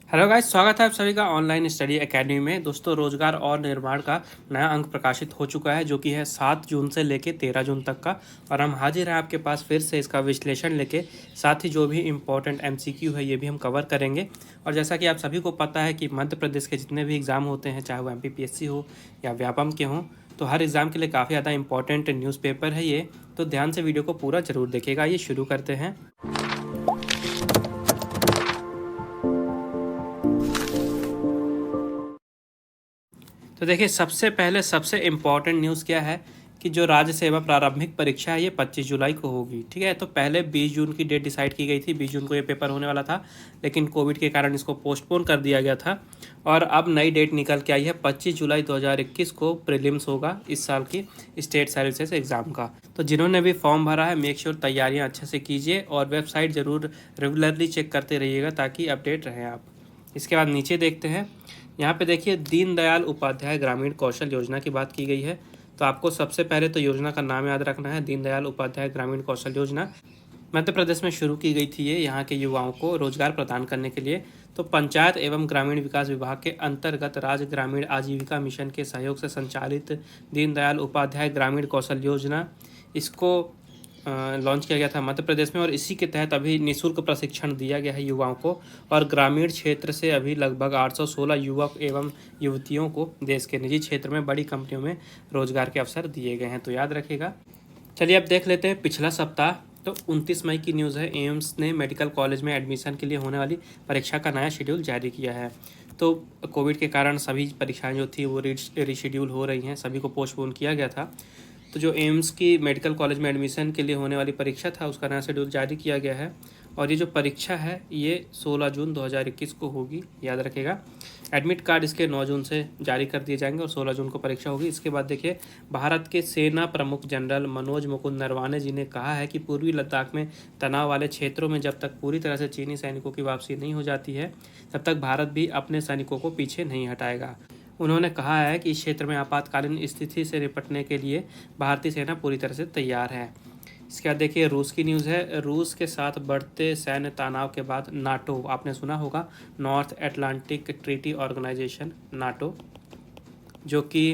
Hello guys, स्वागत है आप सभी का ऑनलाइन स्टडी एकेडमी में। दोस्तों, रोजगार और निर्माण का नया अंक प्रकाशित हो चुका है जो कि है 7 जून से लेके 13 जून तक का। और हम हाजिर हैं आपके पास फिर से इसका विश्लेषण लेके, साथ ही जो भी इम्पोर्टेंट एमसीक्यू है ये भी हम कवर करेंगे। और जैसा कि आप सभी को पता है कि मध्य प्रदेश के जितने भी एग्ज़ाम होते हैं, चाहे वो एमपीपीएससी हो या व्यापम के हों, तो हर एग्ज़ाम के लिए काफ़ी ज़्यादा इंपॉर्टेंट न्यूज़पेपर है ये। तो ध्यान से वीडियो को पूरा ज़रूर देखिएगा। ये शुरू करते हैं। तो देखिए, सबसे पहले सबसे इम्पॉर्टेंट न्यूज़ क्या है कि जो राज्य सेवा प्रारंभिक परीक्षा है ये 25 जुलाई को होगी। ठीक है, तो पहले 20 जून की डेट डिसाइड की गई थी। 20 जून को ये पेपर होने वाला था, लेकिन कोविड के कारण इसको पोस्टपोन कर दिया गया था। और अब नई डेट निकल के आई है, 25 जुलाई 2021 को प्रीलिम्स होगा इस साल की स्टेट सर्विसेज एग्ज़ाम का। तो जिन्होंने भी फॉर्म भरा है, मेक श्योर तैयारियाँ अच्छे से कीजिए और वेबसाइट ज़रूर रेगुलरली चेक करते रहिएगा ताकि अपडेट रहें आप। इसके बाद नीचे देखते हैं। यहाँ पे देखिए, दीनदयाल उपाध्याय ग्रामीण कौशल योजना की बात की गई है। तो आपको सबसे पहले तो योजना का नाम याद रखना है, दीनदयाल उपाध्याय ग्रामीण कौशल योजना। मध्य प्रदेश में शुरू की गई थी ये, यहाँ के युवाओं को रोजगार प्रदान करने के लिए। तो पंचायत एवं ग्रामीण विकास विभाग के अंतर्गत राज्य ग्रामीण आजीविका मिशन के सहयोग से संचालित दीनदयाल उपाध्याय ग्रामीण कौशल योजना, इसको लॉन्च किया गया था मध्य प्रदेश में। और इसी के तहत अभी निःशुल्क प्रशिक्षण दिया गया है युवाओं को। और ग्रामीण क्षेत्र से अभी लगभग 816 युवक एवं युवतियों को देश के निजी क्षेत्र में बड़ी कंपनियों में रोजगार के अवसर दिए गए हैं, तो याद रखिएगा। चलिए अब देख लेते हैं पिछला सप्ताह। तो 29 मई की न्यूज़ है, एम्स ने मेडिकल कॉलेज में एडमिशन के लिए होने वाली परीक्षा का नया शेड्यूल जारी किया है। तो कोविड के कारण सभी परीक्षाएं जो थी वो रिशेड्यूल हो रही हैं, सभी को पोस्टपोन किया गया था। तो जो एम्स की मेडिकल कॉलेज में एडमिशन के लिए होने वाली परीक्षा था, उसका नया शेड्यूल जारी किया गया है। और ये जो परीक्षा है ये 16 जून 2021 को होगी, याद रखिएगा। एडमिट कार्ड इसके 9 जून से जारी कर दिए जाएंगे और 16 जून को परीक्षा होगी। इसके बाद देखिए, भारत के सेना प्रमुख जनरल मनोज मुकुंद नरवाने जी ने कहा है कि पूर्वी लद्दाख में तनाव वाले क्षेत्रों में जब तक पूरी तरह से चीनी सैनिकों की वापसी नहीं हो जाती है, तब तक भारत भी अपने सैनिकों को पीछे नहीं हटाएगा। उन्होंने कहा है कि इस क्षेत्र में आपातकालीन स्थिति से निपटने के लिए भारतीय सेना पूरी तरह से तैयार है। इसके बाद देखिए, रूस की न्यूज़ है। रूस के साथ बढ़ते सैन्य तनाव के बाद नाटो, आपने सुना होगा, North Atlantic Treaty Organization NATO, जो कि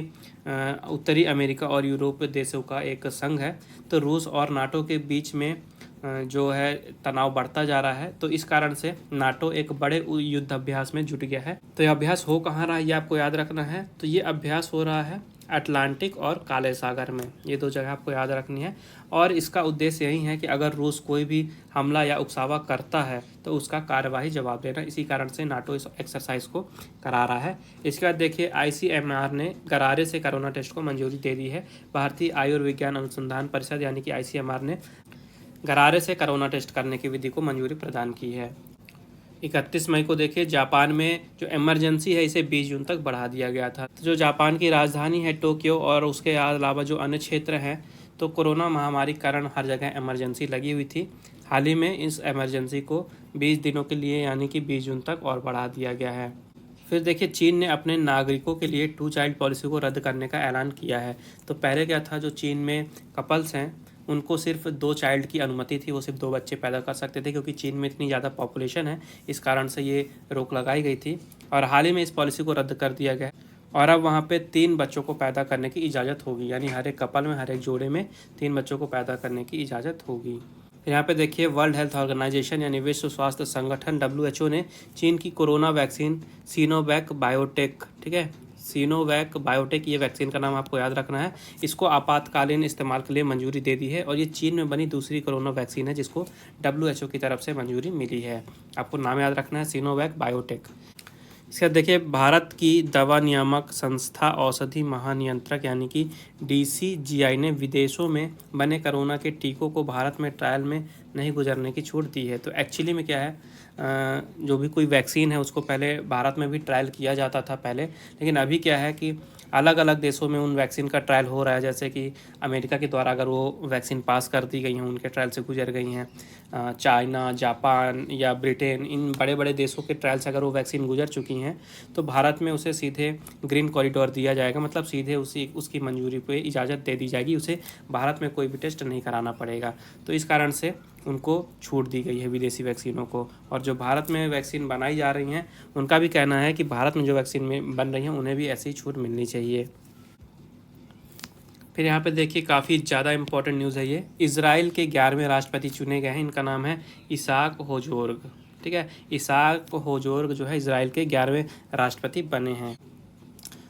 उत्तरी अमेरिका और यूरोप देशों का एक संघ है। तो रूस और नाटो के बीच में जो है तनाव बढ़ता जा रहा है। तो इस कारण से नाटो एक बड़े युद्ध अभ्यास में जुट गया है। तो यह अभ्यास हो कहाँ रहा है ये आपको याद रखना है। तो ये अभ्यास हो रहा है अटलांटिक और काले सागर में, ये दो जगह आपको याद रखनी है। और इसका उद्देश्य यही है कि अगर रूस कोई भी हमला या उकसावा करता है तो उसका कार्यवाही जवाब देना। इसी कारण से नाटो इस एक्सरसाइज को करा रहा है। इसके बाद देखिए, आईसीएमआर ने गरारे से कोरोना टेस्ट को मंजूरी दे दी है। भारतीय आयुर्विज्ञान अनुसंधान परिषद यानी कि आईसीएमआर ने गरारे से कोरोना टेस्ट करने की विधि को मंजूरी प्रदान की है। 31 मई को देखिए, जापान में जो इमरजेंसी है इसे 20 जून तक बढ़ा दिया गया था। तो जो जापान की राजधानी है टोक्यो और उसके अलावा जो अन्य क्षेत्र हैं, तो कोरोना महामारी के कारण हर जगह इमरजेंसी लगी हुई थी। हाल ही में इस इमरजेंसी को 20 दिनों के लिए यानी कि 20 जून तक और बढ़ा दिया गया है। फिर देखिए, चीन ने अपने नागरिकों के लिए 2 चाइल्ड पॉलिसी को रद्द करने का ऐलान किया है। तो पहले क्या था, जो चीन में कपल्स हैं उनको सिर्फ 2 चाइल्ड की अनुमति थी, वो सिर्फ 2 बच्चे पैदा कर सकते थे, क्योंकि चीन में इतनी ज़्यादा पॉपुलेशन है, इस कारण से ये रोक लगाई गई थी। और हाल ही में इस पॉलिसी को रद्द कर दिया गया और अब वहाँ पे 3 बच्चों को पैदा करने की इजाज़त होगी, यानी हर एक कपल में, हर एक जोड़े में 3 बच्चों को पैदा करने की इजाज़त होगी। यहाँ पे देखिए, वर्ल्ड हेल्थ ऑर्गेनाइजेशन यानी विश्व स्वास्थ्य संगठन WHO ने चीन की कोरोना वैक्सीन सिनोवैक बायोटेक, ठीक है, सिनोवैक बायोटेक, ये वैक्सीन का नाम आपको याद रखना है, इसको आपातकालीन इस्तेमाल के लिए मंजूरी दे दी है। और ये चीन में बनी दूसरी कोरोना वैक्सीन है जिसको WHO की तरफ से मंजूरी मिली है। आपको नाम याद रखना है, सिनोवैक बायोटेक। इसके बाद देखिए, भारत की दवा नियामक संस्था औषधि महानियंत्रक यानी कि DCGI ने विदेशों में बने कोरोना के टीकों को भारत में ट्रायल में नहीं गुजरने की छूट दी है। तो एक्चुअली में क्या है, जो भी कोई वैक्सीन है उसको पहले भारत में भी ट्रायल किया जाता था पहले, लेकिन अभी क्या है कि अलग अलग देशों में उन वैक्सीन का ट्रायल हो रहा है, जैसे कि अमेरिका के द्वारा अगर वो वैक्सीन पास कर दी गई हैं, उनके ट्रायल से गुजर गई हैं, चाइना, जापान या ब्रिटेन, इन बड़े बड़े देशों के ट्रायल से अगर वो वैक्सीन गुजर चुकी हैं तो भारत में उसे सीधे ग्रीन कॉरिडोर दिया जाएगा, मतलब सीधे उसकी मंजूरी पे इजाज़त दे दी जाएगी, उसे भारत में कोई भी टेस्ट नहीं कराना पड़ेगा। तो इस कारण से उनको छूट दी गई है विदेशी वैक्सीनों को। और जो भारत में वैक्सीन बनाई जा रही हैं उनका भी कहना है कि भारत में जो वैक्सीन में बन रही हैं उन्हें भी ऐसी छूट मिलनी चाहिए। फिर यहाँ पे देखिए काफ़ी ज़्यादा इंपॉर्टेंट न्यूज़ है ये। इजराइल के 11वें राष्ट्रपति चुने गए हैं, इनका नाम है इसाक हेर्ज़ोग। ठीक है, इसाक हेर्ज़ोग जो है इजराइल के 11वें राष्ट्रपति बने हैं।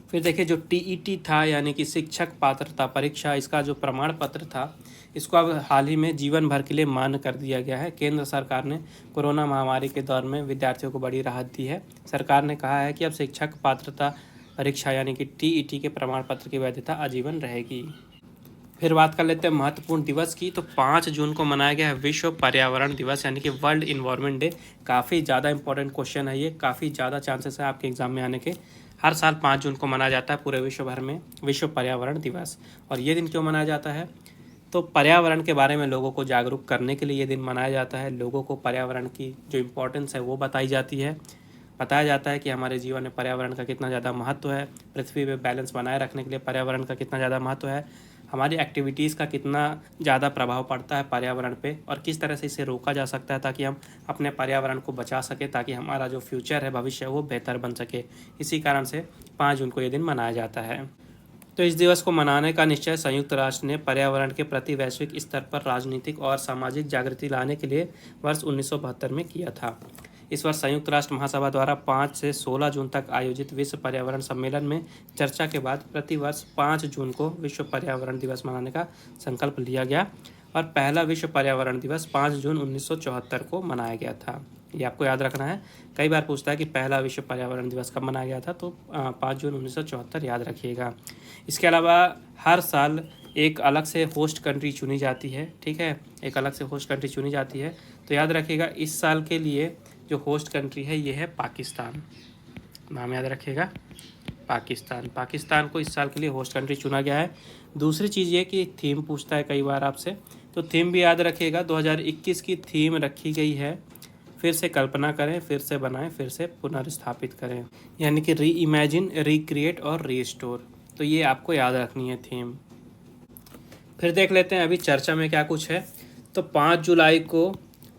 फिर देखिए जो TET था यानी कि शिक्षक पात्रता परीक्षा, इसका जो प्रमाण पत्र था इसको अब हाल ही में जीवन भर के लिए मान्य कर दिया गया है। केंद्र सरकार ने कोरोना महामारी के दौर में विद्यार्थियों को बड़ी राहत दी है। सरकार ने कहा है कि अब शिक्षक पात्रता परीक्षा यानी कि TET के प्रमाण पत्र की वैधता आजीवन रहेगी। फिर बात कर लेते हैं महत्वपूर्ण दिवस की। तो 5 जून को मनाया गया है विश्व पर्यावरण दिवस यानी कि वर्ल्ड इन्वायरमेंट डे। काफ़ी ज़्यादा इंपॉर्टेंट क्वेश्चन है ये, काफ़ी ज़्यादा चांसेस है आपके एग्जाम में आने के। हर साल 5 जून को मनाया जाता है पूरे विश्व भर में विश्व पर्यावरण दिवस। और ये दिन क्यों मनाया जाता है? तो पर्यावरण के बारे में लोगों को जागरूक करने के लिए ये दिन मनाया जाता है। लोगों को पर्यावरण की जो इम्पोर्टेंस है वो बताई जाती है। बताया जाता है कि हमारे जीवन में पर्यावरण का कितना ज़्यादा महत्व है, पृथ्वी पे बैलेंस बनाए रखने के लिए पर्यावरण का कितना ज़्यादा महत्व है, हमारी एक्टिविटीज़ का कितना ज़्यादा प्रभाव पड़ता है पर्यावरण पे और किस तरह से इसे रोका जा सकता है ताकि हम अपने पर्यावरण को बचा सकें, ताकि हमारा जो फ्यूचर है, भविष्य है, वो बेहतर बन सके। इसी कारण से 5 जून को ये दिन मनाया जाता है। तो इस दिवस को मनाने का निश्चय संयुक्त राष्ट्र ने पर्यावरण के प्रति वैश्विक स्तर पर राजनीतिक और सामाजिक जागृति लाने के लिए वर्ष 1972 में किया था। इस वर्ष संयुक्त राष्ट्र महासभा द्वारा 5 से 16 जून तक आयोजित विश्व पर्यावरण सम्मेलन में चर्चा के बाद प्रतिवर्ष 5 जून को विश्व पर्यावरण दिवस मनाने का संकल्प लिया गया और पहला विश्व पर्यावरण दिवस 5 जून 1974 को मनाया गया था। ये आपको याद रखना है। कई बार पूछता है कि पहला विश्व पर्यावरण दिवस कब मनाया गया था, तो 5 जून 1974 याद रखिएगा। इसके अलावा हर साल एक अलग से होस्ट कंट्री चुनी जाती है। ठीक है, एक अलग से होस्ट कंट्री चुनी जाती है। तो याद रखिएगा इस साल के लिए जो होस्ट कंट्री है ये है पाकिस्तान। नाम याद रखिएगा, पाकिस्तान। पाकिस्तान को इस साल के लिए होस्ट कंट्री चुना गया है। दूसरी चीज़ ये कि थीम पूछता है कई बार आपसे, तो थीम भी याद रखिएगा। 2021 की थीम रखी गई है फिर से कल्पना करें, फिर से बनाएं, फिर से पुनर्स्थापित करें, यानी कि री इमेजिन, रिक्रिएट और रीस्टोर। तो ये आपको याद रखनी है थीम। फिर देख लेते हैं अभी चर्चा में क्या कुछ है। तो 5 जुलाई को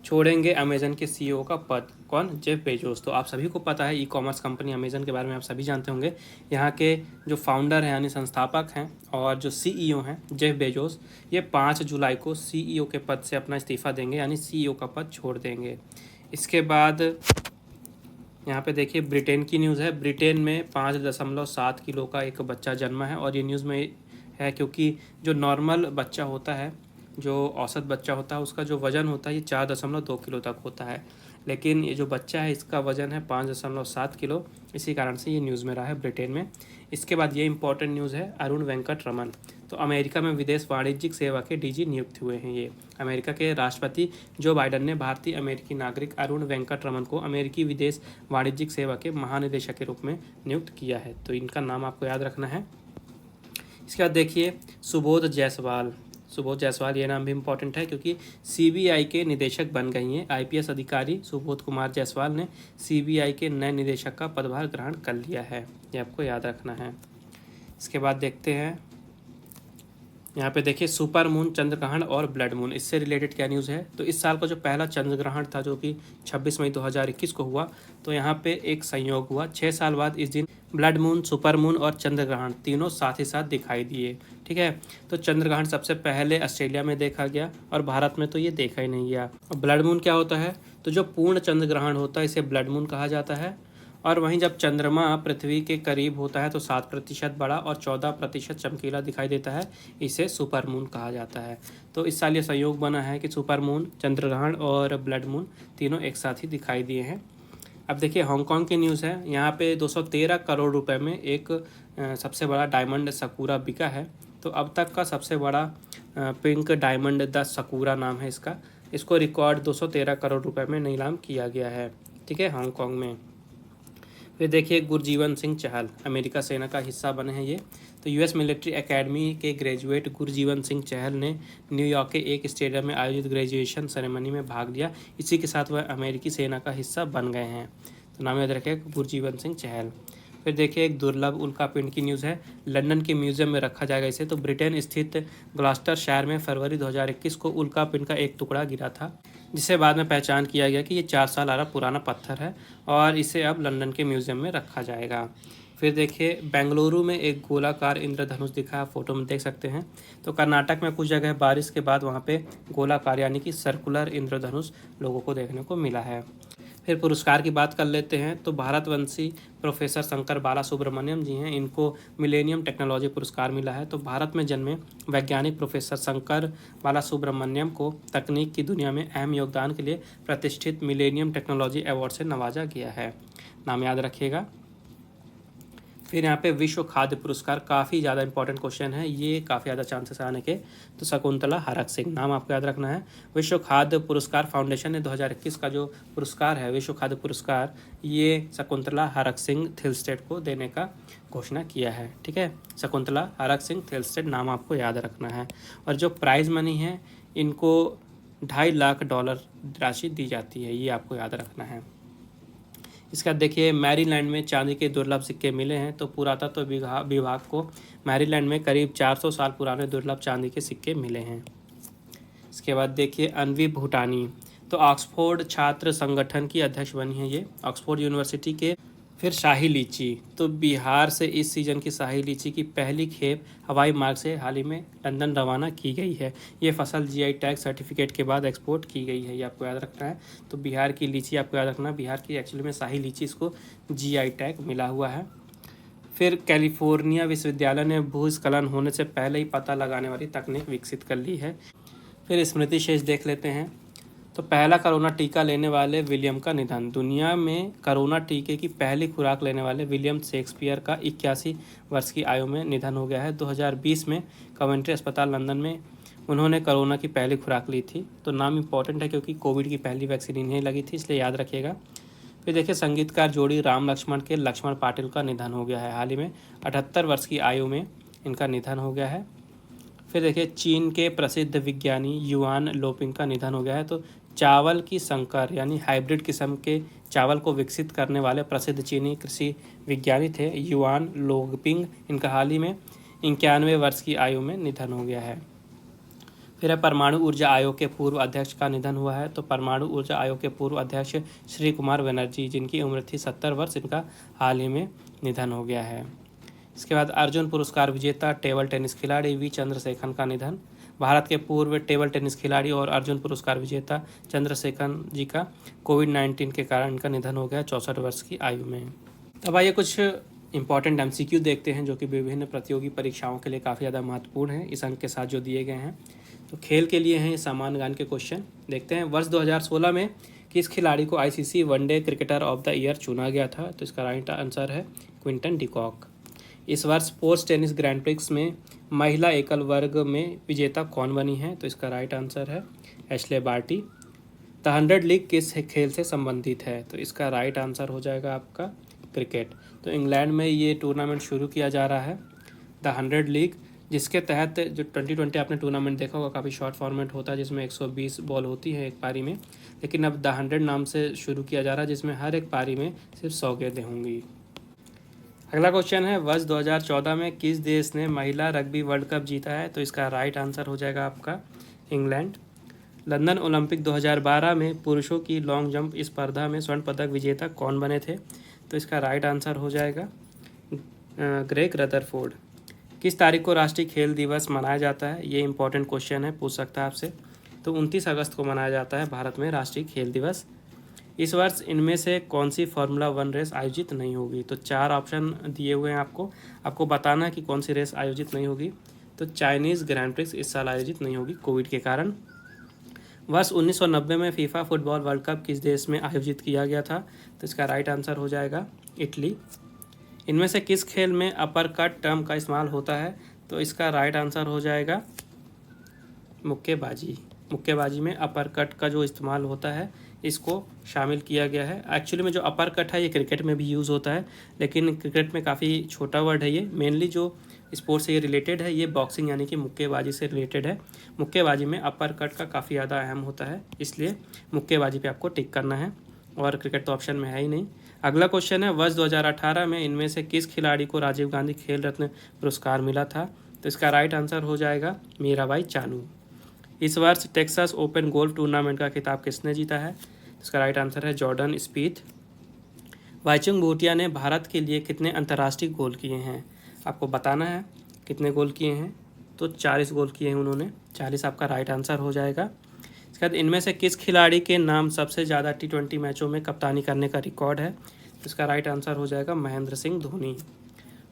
छोड़ेंगे अमेजन के CEO का पद। कौन? Jeff Bezos. तो आप सभी को पता है ई कॉमर्स कंपनी अमेजन के बारे में आप सभी जानते होंगे। यहाँ के जो फाउंडर हैं यानी संस्थापक हैं और जो CEO हैं जेफ बेजोस, ये 5 जुलाई को CEO के पद से अपना इस्तीफा देंगे यानी CEO का पद छोड़ देंगे। इसके बाद यहाँ पे देखिए ब्रिटेन की न्यूज़ है। ब्रिटेन में 5.7 किलो का एक बच्चा जन्मा है और ये न्यूज़ में है क्योंकि जो नॉर्मल बच्चा होता है, जो औसत बच्चा होता है, उसका जो वज़न होता है ये 4.2 किलो तक होता है, लेकिन ये जो बच्चा है इसका वज़न है 5.7 किलो। इसी कारण से ये न्यूज़ में रहा है ब्रिटेन में। इसके बाद ये इंपॉर्टेंट न्यूज़ है अरुण वेंकट रमन। तो अमेरिका में विदेश वाणिज्यिक सेवा के DG नियुक्त हुए हैं। ये अमेरिका के राष्ट्रपति जो बाइडन ने भारतीय अमेरिकी नागरिक अरुण वेंकट रमन को अमेरिकी विदेश वाणिज्यिक सेवा के महानिदेशक के रूप में नियुक्त किया है। तो इनका नाम आपको याद रखना है। इसके बाद देखिए सुबोध जायसवाल। सुबोध जायसवाल ये नाम भी इम्पोर्टेंट है क्योंकि CBI के निदेशक बन गई हैं। IPS अधिकारी सुबोध कुमार जायसवाल ने CBI के नए निदेशक का पदभार ग्रहण कर लिया है। ये आपको याद रखना है। इसके बाद देखते हैं यहाँ पे देखिए सुपर मून, चंद्र ग्रहण और ब्लड मून, इससे रिलेटेड क्या न्यूज़ है। तो इस साल का जो पहला चंद्र ग्रहण था जो कि 26 मई 2021 को हुआ, तो यहाँ पे एक संयोग हुआ। 6 साल बाद इस दिन ब्लड मून, सुपर मून और चंद्र ग्रहण तीनों साथ ही साथ दिखाई दिए। ठीक है, तो चंद्र ग्रहण सबसे पहले ऑस्ट्रेलिया में देखा गया और भारत में तो ये देखा ही नहीं गया। और ब्लड मून क्या होता है? तो जो पूर्ण चंद्र ग्रहण होता है इसे ब्लड मून कहा जाता है। और वहीं जब चंद्रमा पृथ्वी के करीब होता है तो 7% बड़ा और 14% चमकीला दिखाई देता है, इसे सुपर मून कहा जाता है। तो इस साल ये संयोग बना है कि सुपर मून, चंद्र ग्रहण और ब्लड मून तीनों एक साथ ही दिखाई दिए हैं। अब देखिए हांगकांग की न्यूज़ है। यहाँ पे 213 करोड़ रुपए में एक सबसे बड़ा डायमंड सकुरा बिका है। तो अब तक का सबसे बड़ा पिंक डायमंड द सकुरा नाम है इसका। इसको रिकॉर्ड 213 करोड़ रुपए में नीलाम किया गया है। ठीक है, हांगकांग में। फिर देखिए गुरजीवन सिंह चहल अमेरिका सेना का हिस्सा बने हैं ये। तो यूएस मिलिट्री एकेडमी के ग्रेजुएट गुरजीवन सिंह चहल ने न्यूयॉर्क के एक स्टेडियम में आयोजित ग्रेजुएशन सेरेमनी में भाग लिया। इसी के साथ वह अमेरिकी सेना का हिस्सा बन गए हैं। तो नाम याद रखें गुरजीवन सिंह चहल। फिर देखिए एक दुर्लभ उल्कापिंड की न्यूज़ है। लंदन के म्यूजियम में रखा जाएगा इसे। तो ब्रिटेन स्थित ग्लॉस्टर शहर में फरवरी 2021 को उल्कापिंड का एक टुकड़ा गिरा था, जिसे बाद में पहचान किया गया कि ये 4 साल पुराना पत्थर है और इसे अब लंदन के म्यूजियम में रखा जाएगा। फिर देखिए बेंगलुरु में एक गोलाकार इंद्रधनुष दिखा, फोटो में देख सकते हैं। तो कर्नाटक में कुछ जगह बारिश के बाद वहाँ पे गोलाकार यानी कि सर्कुलर इंद्रधनुष लोगों को देखने को मिला है। फिर पुरस्कार की बात कर लेते हैं। तो भारतवंशी प्रोफेसर शंकर बालासुब्रमण्यम जी हैं, इनको मिलेनियम टेक्नोलॉजी पुरस्कार मिला है। तो भारत में जन्मे वैज्ञानिक प्रोफेसर शंकर बालासुब्रमण्यम को तकनीक की दुनिया में अहम योगदान के लिए प्रतिष्ठित मिलेनियम टेक्नोलॉजी अवार्ड से नवाजा गया है। नाम याद रखिएगा। फिर यहाँ पे विश्व खाद्य पुरस्कार, काफ़ी ज़्यादा इंपॉर्टेंट क्वेश्चन है ये, काफ़ी ज़्यादा चांसेस आने के। तो शकुंतला हरक सिंह, नाम आपको याद रखना है। विश्व खाद्य पुरस्कार फाउंडेशन ने 2021 का जो पुरस्कार है विश्व खाद्य पुरस्कार, ये शकुंतला हरक सिंह थिलस्टेड को देने का घोषणा किया है। ठीक है, शकुंतला हरक सिंह थिलस्टेड नाम आपको याद रखना है। और जो प्राइज़ मनी है इनको $2.5 लाख राशि दी जाती है, ये आपको याद रखना है। इसका देखिए मैरीलैंड में चांदी के दुर्लभ सिक्के मिले हैं। तो पुरातत्व विभाग को मैरीलैंड में करीब 400 साल पुराने दुर्लभ चांदी के सिक्के मिले हैं। इसके बाद देखिए अन्वी भूटानी, तो ऑक्सफोर्ड छात्र संगठन की अध्यक्ष बनी है ये, ऑक्सफोर्ड यूनिवर्सिटी के। फिर शाही लीची, तो बिहार से इस सीज़न की शाही लीची की पहली खेप हवाई मार्ग से हाल ही में लंदन रवाना की गई है। ये फसल जीआई टैग सर्टिफिकेट के बाद एक्सपोर्ट की गई है, ये आपको याद रखना है। तो बिहार की लीची आपको याद रखना है, बिहार की एक्चुअली में शाही लीची इसको जीआई टैग मिला हुआ है। फिर कैलिफोर्निया विश्वविद्यालय ने भूस्खलन होने से पहले ही पता लगाने वाली तकनीक विकसित कर ली है। फिर स्मृति शेष देख लेते हैं। तो पहला कोरोना टीका लेने वाले विलियम का निधन, दुनिया में कोरोना टीके की पहली खुराक लेने वाले विलियम शेक्सपियर का 81 वर्ष की आयु में निधन हो गया है। 2020 में कवेंट्री अस्पताल लंदन में उन्होंने कोरोना की पहली खुराक ली थी। तो नाम इंपॉर्टेंट है क्योंकि कोविड की पहली वैक्सीन इन्हें लगी थी, इसलिए याद रखिएगा। फिर देखिए संगीतकार जोड़ी राम लक्ष्मण के लक्ष्मण पाटिल का निधन हो गया है हाल ही में, 78 वर्ष की आयु में इनका निधन हो गया है। फिर देखिए चीन के प्रसिद्ध विज्ञानी युआन लोपिंग का निधन हो गया है। तो चावल की संकर यानी हाइब्रिड किस्म के चावल को विकसित करने वाले प्रसिद्ध चीनी कृषि विज्ञानी थे युआन लोपिंग, इनका हाल ही में 91 वर्ष की आयु में निधन हो गया है। फिर है परमाणु ऊर्जा आयोग के पूर्व अध्यक्ष का निधन हुआ है। तो परमाणु ऊर्जा आयोग के पूर्व अध्यक्ष श्री कुमार बनर्जी, जिनकी उम्र थी 70 वर्ष, इनका हाल ही में निधन हो गया है। इसके बाद अर्जुन पुरस्कार विजेता टेबल टेनिस खिलाड़ी वी चंद्रशेखर का निधन, भारत के पूर्व टेबल टेनिस खिलाड़ी और अर्जुन पुरस्कार विजेता चंद्रशेखर जी का कोविड-19 के कारण इनका निधन हो गया 64 वर्ष की आयु में। अब आइए कुछ इंपॉर्टेंट एमसीक्यू देखते हैं जो कि विभिन्न प्रतियोगी परीक्षाओं के लिए काफ़ी ज़्यादा महत्वपूर्ण है इस अंक के साथ जो दिए गए हैं। तो खेल के लिए हैं सामान्य ज्ञान के क्वेश्चन, देखते हैं। वर्ष 2016 में किस खिलाड़ी को ICC one day cricketer of the year चुना गया था? तो इसका राइट आंसर है क्विंटन डिकॉक। इस वर्ष पोस्ट टेनिस ग्रैंड प्रिक्स में महिला एकल वर्ग में विजेता कौन बनी है? तो इसका राइट आंसर है एशले बार्टी। द 100 लीग किस खेल से संबंधित है? तो इसका राइट आंसर हो जाएगा आपका क्रिकेट। तो इंग्लैंड में ये टूर्नामेंट शुरू किया जा रहा है द 100 लीग, जिसके तहत जो 2020 आपने टूर्नामेंट देखा होगा काफ़ी शॉर्ट फॉर्मेट होता है जिसमें 120 बॉल होती है एक पारी में, लेकिन अब द 100 नाम से शुरू किया जा रहा है जिसमें हर एक पारी में सिर्फ 100 गेंदें होंगी। अगला क्वेश्चन है वर्ष 2014 में किस देश ने महिला रग्बी वर्ल्ड कप जीता है? तो इसका राइट आंसर हो जाएगा आपका इंग्लैंड। लंदन ओलंपिक 2012 में पुरुषों की लॉन्ग जंप स्पर्धा में स्वर्ण पदक विजेता कौन बने थे? तो इसका राइट आंसर हो जाएगा ग्रेग रदरफोर्ड। किस तारीख को राष्ट्रीय खेल दिवस मनाया जाता है? ये इंपॉर्टेंट क्वेश्चन है, पूछ सकता है आपसे। तो 29 अगस्त को मनाया जाता है भारत में राष्ट्रीय खेल दिवस। इस वर्ष इनमें से कौन सी फार्मूला 1 रेस आयोजित नहीं होगी? तो 4 ऑप्शन दिए हुए हैं आपको बताना है कि कौन सी रेस आयोजित नहीं होगी। तो चाइनीज़ ग्रैंड प्रिक्स इस साल आयोजित नहीं होगी कोविड के कारण। वर्ष 1990 में फीफा फुटबॉल वर्ल्ड कप किस देश में आयोजित किया गया था? तो इसका राइट आंसर हो जाएगा इटली। इनमें से किस खेल में अपर कट टर्म का इस्तेमाल होता है? तो इसका राइट आंसर हो जाएगा मुक्केबाजी। मुक्केबाजी में अपर कट का जो इस्तेमाल होता है इसको शामिल किया गया है। एक्चुअली में जो अपर कट है ये क्रिकेट में भी यूज़ होता है, लेकिन क्रिकेट में काफ़ी छोटा वर्ड है ये। मेनली जो स्पोर्ट्स से ये रिलेटेड है ये बॉक्सिंग यानी कि मुक्केबाजी से रिलेटेड है। मुक्केबाजी में अपर कट का काफ़ी ज़्यादा अहम होता है, इसलिए मुक्केबाजी पे आपको टिक करना है, और क्रिकेट तो ऑप्शन में है ही नहीं। अगला क्वेश्चन है, वर्ष 2018 में इनमें से किस खिलाड़ी को राजीव गांधी खेल रत्न पुरस्कार मिला था? तो इसका राइट आंसर हो जाएगा मीराबाई चानू। इस वर्ष टेक्सास ओपन गोल्फ टूर्नामेंट का खिताब किसने जीता है? इसका राइट आंसर है जॉर्डन स्पीथ। बाइचुंग भूटिया ने भारत के लिए कितने अंतर्राष्ट्रीय गोल किए हैं? आपको बताना है कितने गोल किए हैं। तो 40 गोल किए हैं उन्होंने, 40 आपका राइट आंसर हो जाएगा। इसके बाद इनमें से किस खिलाड़ी के नाम सबसे ज़्यादा T20 मैचों में कप्तानी करने का रिकॉर्ड है? तो इसका राइट आंसर हो जाएगा महेंद्र सिंह धोनी।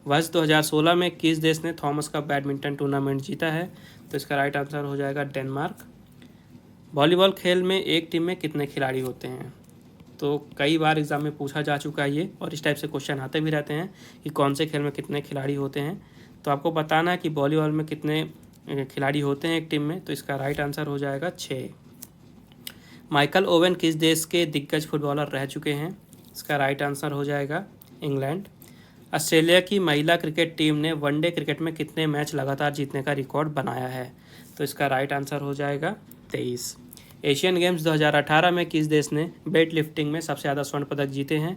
वर्ष 2016 में किस देश ने थॉमस कप बैडमिंटन टूर्नामेंट जीता है? तो इसका राइट आंसर हो जाएगा डेनमार्क। वॉलीबॉल खेल में एक टीम में कितने खिलाड़ी होते हैं? तो कई बार एग्जाम में पूछा जा चुका है ये, और इस टाइप से क्वेश्चन आते भी रहते हैं कि कौन से खेल में कितने खिलाड़ी होते हैं। तो आपको बताना है कि वॉलीबॉल में कितने खिलाड़ी होते हैं एक टीम में। तो इसका राइट आंसर हो जाएगा 6। माइकल ओवन किस देश के दिग्गज फुटबॉलर रह चुके हैं? इसका राइट आंसर हो जाएगा इंग्लैंड। ऑस्ट्रेलिया की महिला क्रिकेट टीम ने वनडे क्रिकेट में कितने मैच लगातार जीतने का रिकॉर्ड बनाया है? तो इसका राइट आंसर हो जाएगा 23। एशियन गेम्स 2018 में किस देश ने वेट लिफ्टिंग में सबसे ज़्यादा स्वर्ण पदक जीते हैं?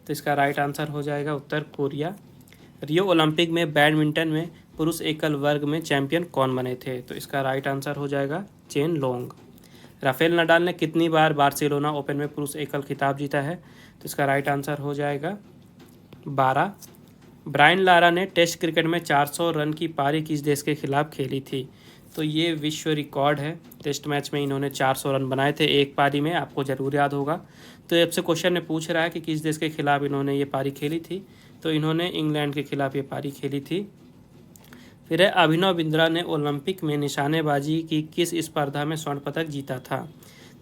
तो इसका राइट आंसर हो जाएगा उत्तर कोरिया। रियो ओलंपिक में बैडमिंटन में पुरुष एकल वर्ग में चैंपियन कौन बने थे? तो इसका राइट आंसर हो जाएगा चेन लोंग। राफेल नडाल ने कितनी बार बार्सिलोना ओपन में पुरुष एकल खिताब जीता है? तो इसका राइट आंसर हो जाएगा 12। ब्रायन लारा ने टेस्ट क्रिकेट में 400 रन की पारी किस देश के खिलाफ खेली थी? तो ये विश्व रिकॉर्ड है। टेस्ट मैच में इन्होंने 400 रन बनाए थे एक पारी में, आपको ज़रूर याद होगा। तो आपसे क्वेश्चन में पूछ रहा है कि किस देश के खिलाफ इन्होंने ये पारी खेली थी। तो इन्होंने इंग्लैंड के खिलाफ ये पारी खेली थी। फिर है, अभिनव बिंद्रा ने ओलंपिक में निशानेबाजी की किस स्पर्धा में स्वर्ण पदक जीता था?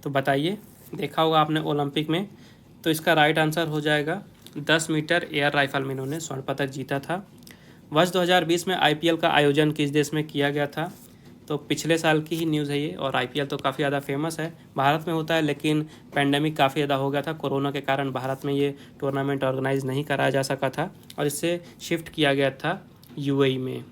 तो बताइए, देखा होगा आपने ओलंपिक में। तो इसका राइट आंसर हो जाएगा 10 मीटर एयर राइफल में इन्होंने स्वर्ण पदक जीता था। वर्ष 2020 में IPL का आयोजन किस देश में किया गया था? तो पिछले साल की ही न्यूज़ है ये, और IPL तो काफ़ी ज़्यादा फेमस है, भारत में होता है, लेकिन पेंडेमिक काफ़ी ज़्यादा हो गया था कोरोना के कारण, भारत में ये टूर्नामेंट ऑर्गेनाइज नहीं कराया जा सका था, और इससे शिफ्ट किया गया था UAE में,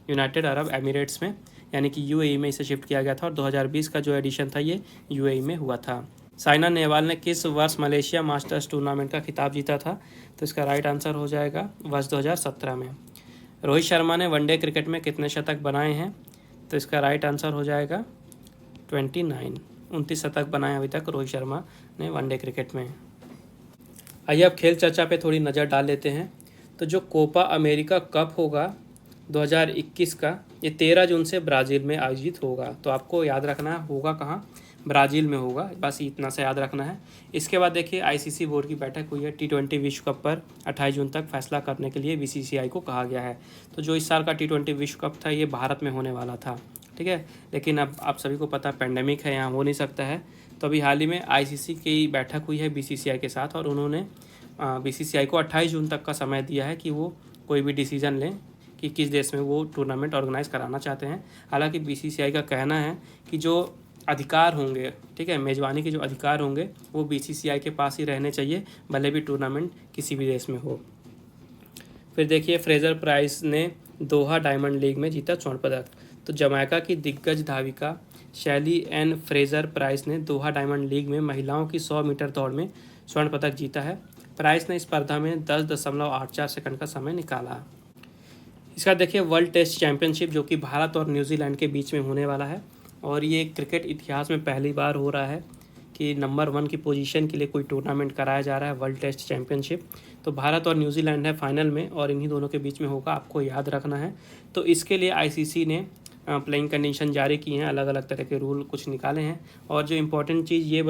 यूनाइटेड अरब एमिरेट्स में, यानी कि UAE में इसे शिफ्ट किया गया था, और 2020 का जो एडिशन था ये UAE में हुआ था। साइना नेहवाल ने किस वर्ष मलेशिया मास्टर्स टूर्नामेंट का खिताब जीता था? तो इसका राइट आंसर हो जाएगा वर्ष 2017 में। रोहित शर्मा ने वनडे क्रिकेट में कितने शतक बनाए हैं? तो इसका राइट आंसर हो जाएगा 29 शतक बनाए अभी तक रोहित शर्मा ने वनडे क्रिकेट में। आइए अब खेल चर्चा पे थोड़ी नज़र डाल लेते हैं। तो जो कोपा अमेरिका कप होगा 2021 का, ये 13 जून से ब्राज़ील में आयोजित होगा। तो आपको याद रखना होगा कहाँ, ब्राज़ील में होगा, बस इतना से याद रखना है। इसके बाद देखिए ICC बोर्ड की बैठक हुई है। T20 विश्व कप पर 28 जून तक फैसला करने के लिए BCCI को कहा गया है। तो जो इस साल का T20 विश्व कप था ये भारत में होने वाला था, ठीक है, लेकिन अब आप सभी को पता पेंडेमिक है, यहाँ हो नहीं सकता है। तो अभी हाल ही में ICC की बैठक हुई है BCCI के साथ, और उन्होंने BCCI को 28 जून तक का समय दिया है कि वो कोई भी डिसीज़न लें कि किस देश में वो टूर्नामेंट ऑर्गेनाइज कराना चाहते हैं। हालांकि BCCI का कहना है कि जो अधिकार होंगे, ठीक है, मेज़बानी के जो अधिकार होंगे वो BCCI के पास ही रहने चाहिए, भले भी टूर्नामेंट किसी भी देश में हो। फिर देखिए, फ्रेजर प्राइस ने दोहा डायमंड लीग में जीता स्वर्ण पदक। तो जमैका की दिग्गज धाविका शैली एन फ्रेजर प्राइस ने दोहा डायमंड लीग में महिलाओं की 100 मीटर दौड़ में स्वर्ण पदक जीता है। प्राइस ने इस स्पर्धा में 10.84 सेकंड का समय निकाला। इसका देखिए, वर्ल्ड टेस्ट चैंपियनशिप जो कि भारत और न्यूजीलैंड के बीच में होने वाला है, और ये क्रिकेट इतिहास में पहली बार हो रहा है कि नंबर 1 की पोजीशन के लिए कोई टूर्नामेंट कराया जा रहा है, वर्ल्ड टेस्ट चैंपियनशिप। तो भारत और न्यूजीलैंड है फाइनल में, और इन्हीं दोनों के बीच में होगा, आपको याद रखना है। तो इसके लिए ICC ने प्लेइंग कंडीशन जारी की हैं, अलग अलग तरह के रूल कुछ निकाले हैं, और जो इम्पोर्टेंट चीज़ ये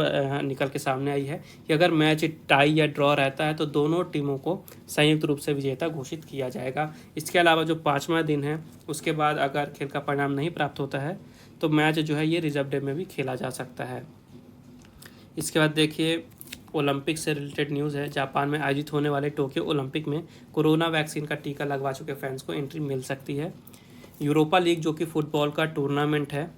निकल के सामने आई है कि अगर मैच टाई या ड्रॉ रहता है तो दोनों टीमों को संयुक्त रूप से विजेता घोषित किया जाएगा। इसके अलावा जो 5वां दिन है उसके बाद अगर खेल का परिणाम नहीं प्राप्त होता है तो मैच जो है ये रिजर्व डे में भी खेला जा सकता है। इसके बाद देखिए, ओलंपिक से रिलेटेड न्यूज़ है। जापान में आयोजित होने वाले टोक्यो ओलंपिक में कोरोना वैक्सीन का टीका लगवा चुके फैंस को एंट्री मिल सकती है। यूरोपा लीग जो कि फुटबॉल का टूर्नामेंट है,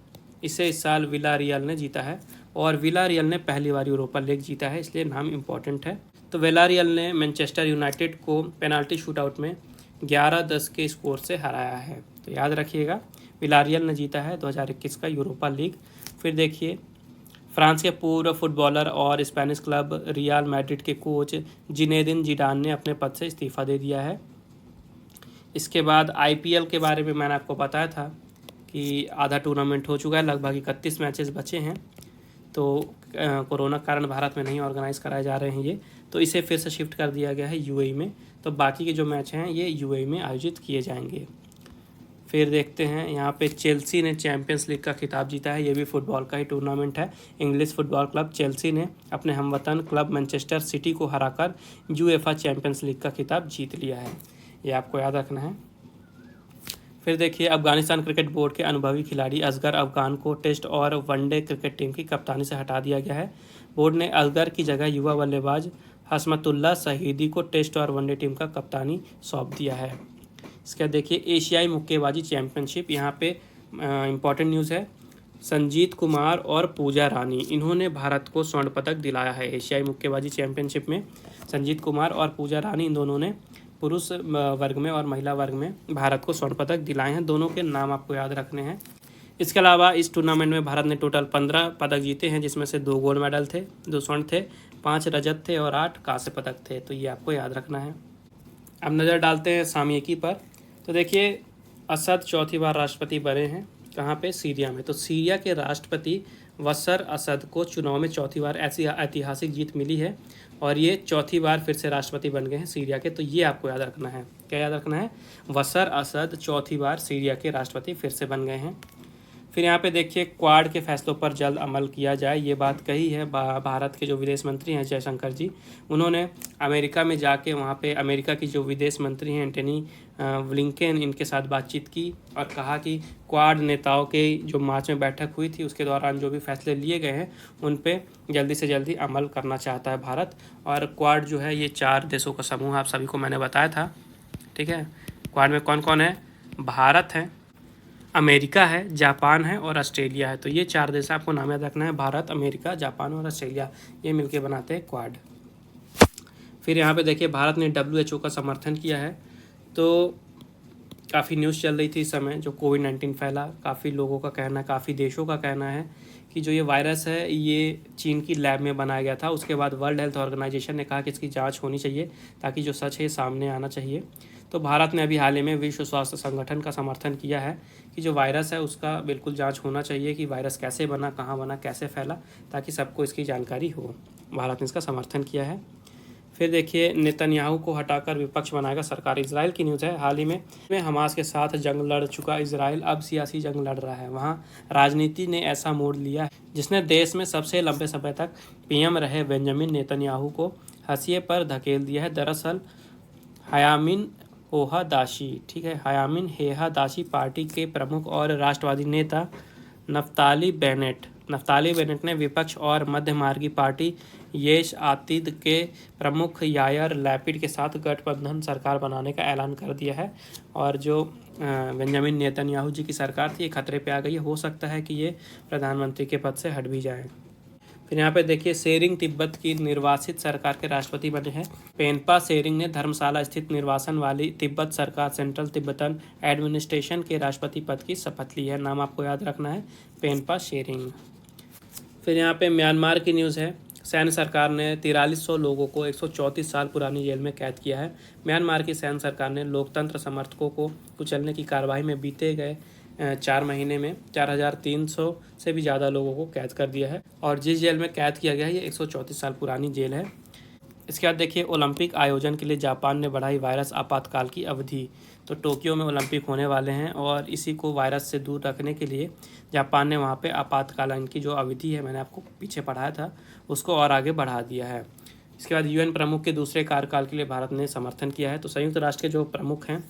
इसे इस साल विलारियल ने जीता है। और विलारियल ने पहली बार यूरोपा लीग जीता है, इसलिए नाम इम्पोर्टेंट है। तो विलारियल ने मैनचेस्टर यूनाइटेड को पेनाल्टी शूटआउट में 11-10 के स्कोर से हराया है। तो याद रखिएगा, विलारियल ने जीता है 2021 का यूरोपा लीग। फिर देखिए, फ्रांस के पूर्व फुटबॉलर और स्पेनिश क्लब रियल मैड्रिड के कोच जिनेदिन जिडान ने अपने पद से इस्तीफा दे दिया है। इसके बाद आईपीएल के बारे में मैंने आपको बताया था कि आधा टूर्नामेंट हो चुका है, लगभग 31 मैचेस बचे हैं। तो कोरोना के कारण भारत में नहीं ऑर्गेनाइज कराए जा रहे हैं ये, तो इसे फिर से शिफ्ट कर दिया गया है यूएई में। तो बाकी के जो मैच हैं ये यूएई में आयोजित किए जाएंगे। फिर देखते हैं, यहाँ पे चेल्सी ने चैंपियंस लीग का खिताब जीता है। ये भी फुटबॉल का ही टूर्नामेंट है। इंग्लिश फुटबॉल क्लब चेल्सी ने अपने हमवतन क्लब मैनचेस्टर सिटी को हराकर यूएफए चैंपियंस लीग का खिताब जीत लिया है, ये आपको याद रखना है। फिर देखिए, अफगानिस्तान क्रिकेट बोर्ड के अनुभवी खिलाड़ी असगर अफगान को टेस्ट और वनडे क्रिकेट टीम की कप्तानी से हटा दिया गया है। बोर्ड ने असगर की जगह युवा बल्लेबाज हसमतुल्ला शहीदी को टेस्ट और वनडे टीम का कप्तानी सौंप दिया है। इसका देखिए, एशियाई मुक्केबाजी चैंपियनशिप, यहाँ पे इम्पॉर्टेंट न्यूज़ है। संजीत कुमार और पूजा रानी, इन्होंने भारत को स्वर्ण पदक दिलाया है एशियाई मुक्केबाजी चैंपियनशिप में। संजीत कुमार और पूजा रानी, इन दोनों ने पुरुष वर्ग में और महिला वर्ग में भारत को स्वर्ण पदक दिलाए हैं। दोनों के नाम आपको याद रखने हैं। इसके अलावा इस टूर्नामेंट में भारत ने टोटल 15 पदक जीते हैं, जिसमें से 2 गोल्ड मेडल थे, 2 स्वर्ण थे, 5 रजत थे और 8 कांस्य पदक थे। तो ये आपको याद रखना है। अब नज़र डालते हैं सामयिकी पर। तो देखिए, असद चौथी बार राष्ट्रपति बने हैं, कहाँ पे? सीरिया में। तो सीरिया के राष्ट्रपति बशर असद को चुनाव में चौथी बार ऐसी ऐतिहासिक जीत मिली है और ये चौथी बार फिर से राष्ट्रपति बन गए हैं सीरिया के। तो ये आपको याद रखना है। क्या याद रखना है? बशर असद चौथी बार सीरिया के राष्ट्रपति फिर से बन गए हैं। फिर यहाँ पे देखिए, क्वाड के फैसलों पर जल्द अमल किया जाए, ये बात कही है भारत के जो विदेश मंत्री हैं जयशंकर जी। उन्होंने अमेरिका में जाके वहाँ पे अमेरिका की जो विदेश मंत्री हैं एंटनी ब्लिंकेन, इनके साथ बातचीत की और कहा कि क्वाड नेताओं के जो मार्च में बैठक हुई थी उसके दौरान जो भी फैसले लिए गए हैं उन पे जल्दी से जल्दी अमल करना चाहता है भारत। और क्वाड जो है ये 4 देशों का समूह, आप सभी को मैंने बताया था, ठीक है। क्वाड में कौन कौन है? भारत है, अमेरिका है, जापान है और ऑस्ट्रेलिया है। तो ये 4 देश आपको नाम याद रखना है, भारत, अमेरिका, जापान और ऑस्ट्रेलिया, ये मिलके बनाते हैं क्वाड। फिर यहाँ पे देखिए, भारत ने WHO का समर्थन किया है। तो काफ़ी न्यूज़ चल रही थी इस समय, जो कोविड-19 फैला, काफ़ी लोगों का कहना है, काफ़ी देशों का कहना है कि जो ये वायरस है ये चीन की लैब में बनाया गया था। उसके बाद वर्ल्ड हेल्थ ऑर्गेनाइजेशन ने कहा कि इसकी जांच होनी चाहिए ताकि जो सच है सामने आना चाहिए। तो भारत ने अभी हाल ही में विश्व स्वास्थ्य संगठन का समर्थन किया है कि जो वायरस है उसका बिल्कुल जांच होना चाहिए कि वायरस कैसे बना, कहाँ बना, कैसे फैला, ताकि सबको इसकी जानकारी हो। भारत ने इसका समर्थन किया है। फिर देखिए, नेतन्याहू को हटाकर विपक्ष बनाएगा सरकार, इजराइल की न्यूज़ है। हाल ही में हमास के साथ जंग लड़ चुका इजराइल अब सियासी जंग लड़ रहा है। वहाँ राजनीति ने ऐसा मोड़ लिया है जिसने देश में सबसे लंबे समय तक पीएम रहे बेंजामिन नेतन्याहू को हाशिए पर धकेल दिया है। दरअसल हयामीन होहादाशी, ठीक है, हयामीन हेहादाशी पार्टी के प्रमुख और राष्ट्रवादी नेता नफ्ताली बेनेट ने विपक्ष और मध्यमार्गी पार्टी येश आतिद के प्रमुख यायर लैपिड के साथ गठबंधन सरकार बनाने का ऐलान कर दिया है। और जो बेंजामिन नेतन्याहू जी की सरकार थी ये खतरे पे आ गई है। हो सकता है कि ये प्रधानमंत्री के पद से हट भी जाए। फिर यहाँ पे देखिए, शेरिंग तिब्बत की निर्वासित सरकार के राष्ट्रपति बने हैं। पेनपा शेरिंग ने धर्मशाला स्थित निर्वासन वाली तिब्बत सरकार सेंट्रल तिब्बतन एडमिनिस्ट्रेशन के राष्ट्रपति पद की शपथ ली है। नाम आपको याद रखना है, पेनपा शेरिंग। फिर यहाँ पे म्यांमार की न्यूज़ है। सैन्य सरकार ने 4300 लोगों को 134 साल पुरानी जेल में कैद किया है। म्यांमार की सैन्य सरकार ने लोकतंत्र समर्थकों को कुचलने की कार्रवाई में बीते गए 4 महीने में 4300 से भी ज़्यादा लोगों को कैद कर दिया है। और जिस जेल में कैद किया गया है ये 134 साल पुरानी जेल है। इसके बाद देखिए, ओलंपिक आयोजन के लिए जापान ने बढ़ाई वायरस आपातकाल की अवधि। तो टोक्यो में ओलंपिक होने वाले हैं और इसी को वायरस से दूर रखने के लिए जापान ने वहाँ पे आपातकालीन की जो अवधि है, मैंने आपको पीछे पढ़ाया था, उसको और आगे बढ़ा दिया है। इसके बाद यूएन प्रमुख के दूसरे कार्यकाल के लिए भारत ने समर्थन किया है। तो संयुक्त राष्ट्र के जो प्रमुख हैं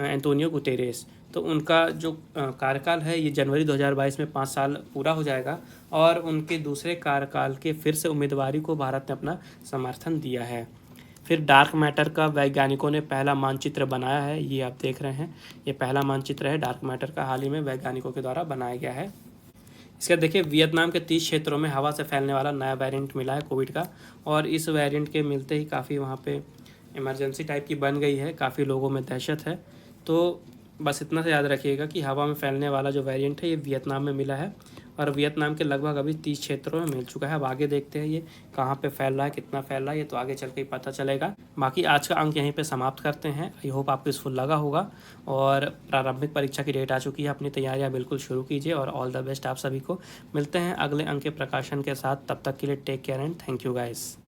एंटोनियो गुतेरेस, तो उनका जो कार्यकाल है ये जनवरी 2022 में 5 साल पूरा हो जाएगा और उनके दूसरे कार्यकाल के फिर से उम्मीदवारी को भारत ने अपना समर्थन दिया है। फिर डार्क मैटर का वैज्ञानिकों ने पहला मानचित्र बनाया है, ये आप देख रहे हैं, ये पहला मानचित्र है डार्क मैटर का, हाल ही में वैज्ञानिकों के द्वारा बनाया गया है। इसका देखिए वियतनाम के 30 क्षेत्रों में हवा से फैलने वाला नया वेरिएंट मिला है कोविड का, और इस वेरिएंट के मिलते ही काफ़ी वहाँ पे इमरजेंसी टाइप की बन गई है, काफ़ी लोगों में दहशत है। तो बस इतना सा याद रखिएगा कि हवा में फैलने वाला जो वेरिएंट है ये वियतनाम में मिला है, और वियतनाम के लगभग अभी 30 क्षेत्रों में मिल चुका है। अब आगे देखते हैं ये कहाँ पे फैल रहा है, कितना फैल रहा है, ये तो आगे चल के ही पता चलेगा। बाकी आज का अंक यहीं पे समाप्त करते हैं। आई होप आपको यूज़फुल लगा होगा, और प्रारंभिक परीक्षा की डेट आ चुकी है, अपनी तैयारियां बिल्कुल शुरू कीजिए, और ऑल द बेस्ट आप सभी को। मिलते हैं अगले अंक के प्रकाशन के साथ, तब तक के लिए take care and thank you guys.